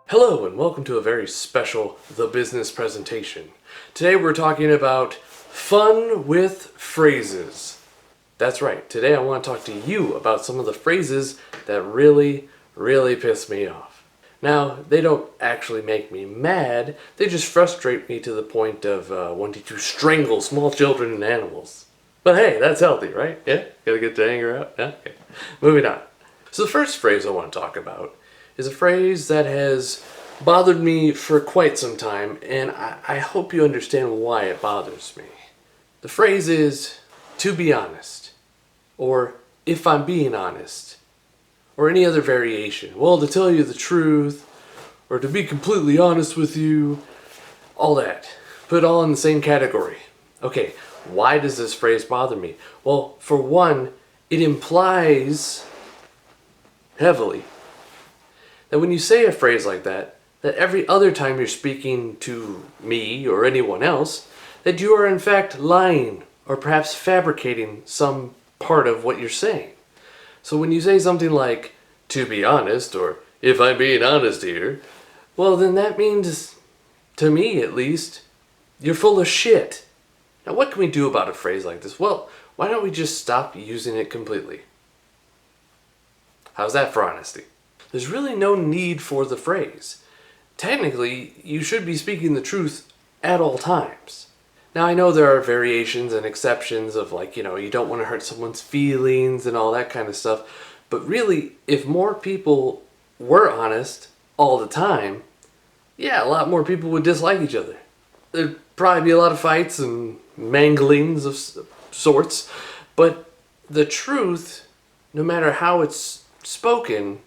Hello and welcome to a very special The Business presentation. Today we're talking about fun with phrases. That's right, today I want to talk to you about some of the phrases that really piss me off. Now, they don't actually make me mad, they just frustrate me to the point of wanting to strangle small children and animals. But hey, that's healthy, right? Yeah? Gotta get the anger out? Yeah? Okay. Moving on. So the first phrase I want to talk about is a phrase that has bothered me for quite some time, and I hope you understand why it bothers me. The phrase is, to be honest, or if I'm being honest, or any other variation. Well, to tell you the truth, or to be completely honest with you, all that. Put it all in the same category. Okay, why does this phrase bother me? Well, for one, it implies heavily that when you say a phrase like that every other time you're speaking to me or anyone else, that you are in fact lying or perhaps fabricating some part of what you're saying. So when you say something like, to be honest, or if I'm being honest here, well then that means, to me at least, you're full of shit. Now what can we do about a phrase like this? Well, why don't we just stop using it completely? How's that for honesty? There's really no need for the phrase. Technically, you should be speaking the truth at all times. Now, I know there are variations and exceptions of you don't want to hurt someone's feelings and all that kind of stuff. But really, if more people were honest all the time, yeah, a lot more people would dislike each other. There'd probably be a lot of fights and manglings of sorts. But the truth, no matter how it's spoken,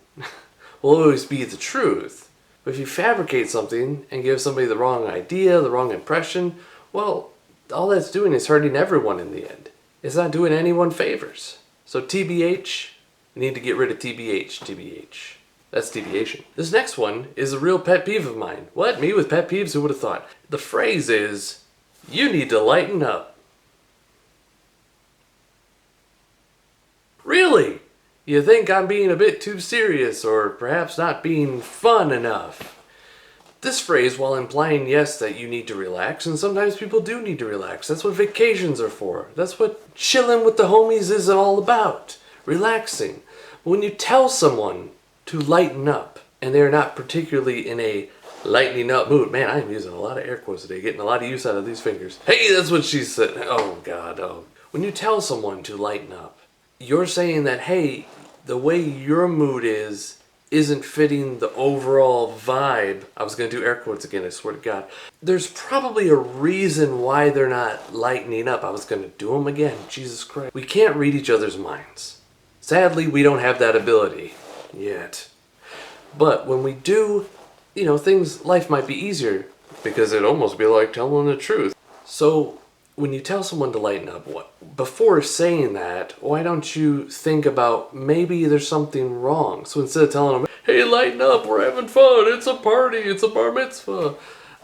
will always be the truth. But if you fabricate something and give somebody the wrong idea, the wrong impression, well, all that's doing is hurting everyone in the end. It's not doing anyone favors. So TBH, you need to get rid of TBH. That's deviation. This next one is a real pet peeve of mine. What? Me with pet peeves? Who would have thought? The phrase is, you need to lighten up. Really? You think I'm being a bit too serious or perhaps not being fun enough? This phrase, while implying yes that you need to relax, and sometimes people do need to relax. That's what vacations are for. That's what chilling with the homies is all about. Relaxing. But when you tell someone to lighten up and they're not particularly in a lightening up mood, man, I'm using a lot of air quotes today, getting a lot of use out of these fingers. Hey, that's what she said. Oh God, oh. When you tell someone to lighten up, you're saying that, hey, the way your mood isn't fitting the overall vibe. I was going to do air quotes again, I swear to God. There's probably a reason why they're not lightening up. I was going to do them again. Jesus Christ. We can't read each other's minds. Sadly, we don't have that ability yet. But when we do, life might be easier because it'd almost be like telling the truth. So when you tell someone to lighten up, before saying that, why don't you think about maybe there's something wrong? So instead of telling them, hey, lighten up, we're having fun, it's a party, it's a bar mitzvah.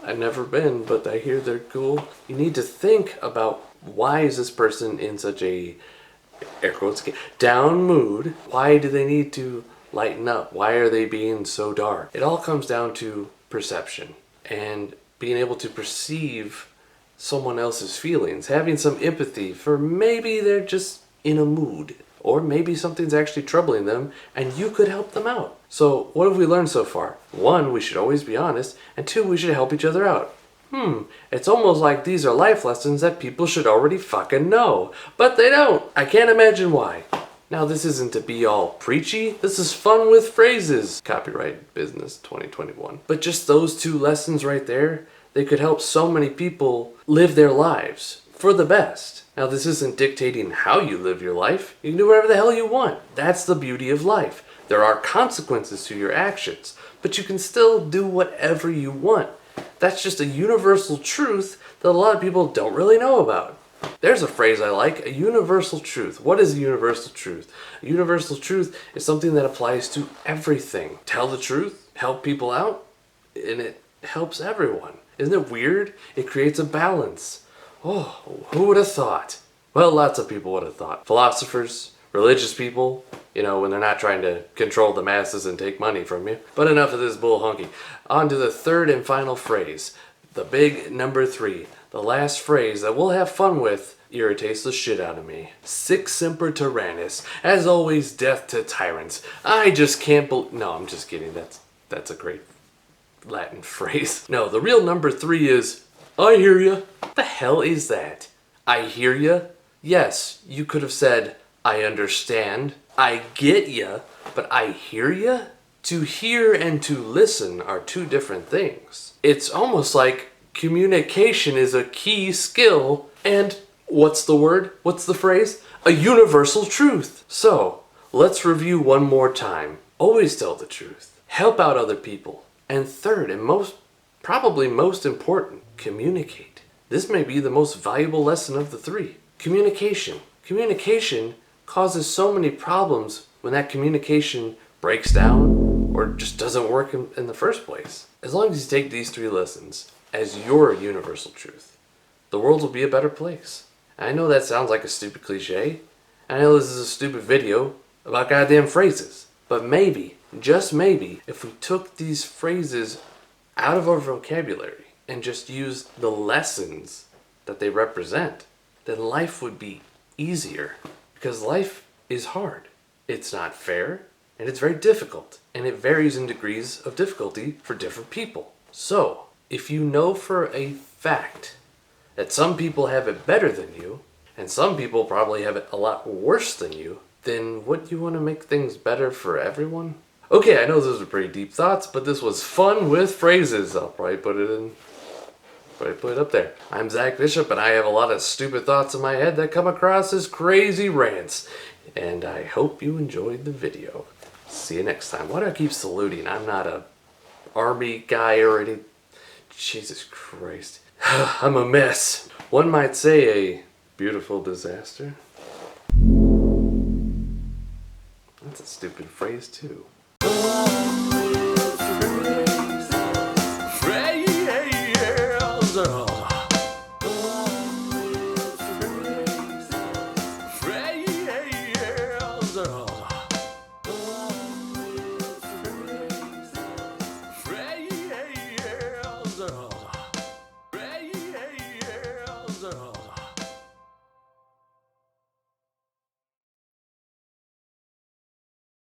I've never been, but I hear they're cool. You need to think about, why is this person in such a, air quotes, down mood? Why do they need to lighten up? Why are they being so dark? It all comes down to perception and being able to perceive someone else's feelings, having some empathy for maybe they're just in a mood, or maybe something's actually troubling them and you could help them out. So what have we learned so far? 1, we should always be honest, and 2, we should help each other out. It's almost like these are life lessons that people should already fucking know, but they don't. I can't imagine why. Now this isn't to be all preachy, this is fun with phrases. Copyright Bisness 2021. But just those 2 lessons right there, they could help so many people live their lives for the best. Now, this isn't dictating how you live your life. You can do whatever the hell you want. That's the beauty of life. There are consequences to your actions, but you can still do whatever you want. That's just a universal truth that a lot of people don't really know about. There's a phrase I like, a universal truth. What is a universal truth? A universal truth is something that applies to everything. Tell the truth, help people out, and it helps everyone. Isn't it weird? It creates a balance. Oh, who would have thought? Well, lots of people would have thought. Philosophers, religious people, you know, when they're not trying to control the masses and take money from you. But enough of this bull honky. On to the third and final phrase. The big number 3. The last phrase that we'll have fun with irritates the shit out of me. Sic semper tyrannis. As always, death to tyrants. I just can't believe... No, I'm just kidding. That's a great Latin phrase. No, the real number 3 is, I hear ya. What the hell is that? I hear ya? Yes, you could have said, I understand, I get ya, but I hear ya? To hear and to listen are two different things. It's almost like communication is a key skill and, what's the word? What's the phrase? A universal truth. So, let's review one more time. Always tell the truth. Help out other people. And third, and probably most important, communicate. This may be the most valuable lesson of the 3. Communication. Communication causes so many problems when that communication breaks down or just doesn't work in the first place. As long as you take these 3 lessons as your universal truth, the world will be a better place. And I know that sounds like a stupid cliche. I know this is a stupid video about goddamn phrases. But maybe, just maybe, if we took these phrases out of our vocabulary and just used the lessons that they represent, then life would be easier. Because life is hard. It's not fair, and it's very difficult. And it varies in degrees of difficulty for different people. So, if you know for a fact that some people have it better than you, and some people probably have it a lot worse than you, then wouldn't you want to make things better for everyone? Okay, I know those are pretty deep thoughts, but this was fun with phrases. I'll probably put it up there. I'm Zack Bishop, and I have a lot of stupid thoughts in my head that come across as crazy rants. And I hope you enjoyed the video. See you next time. Why do I keep saluting? I'm not a army guy or any... Jesus Christ. I'm a mess. One might say a beautiful disaster. That's a stupid phrase too.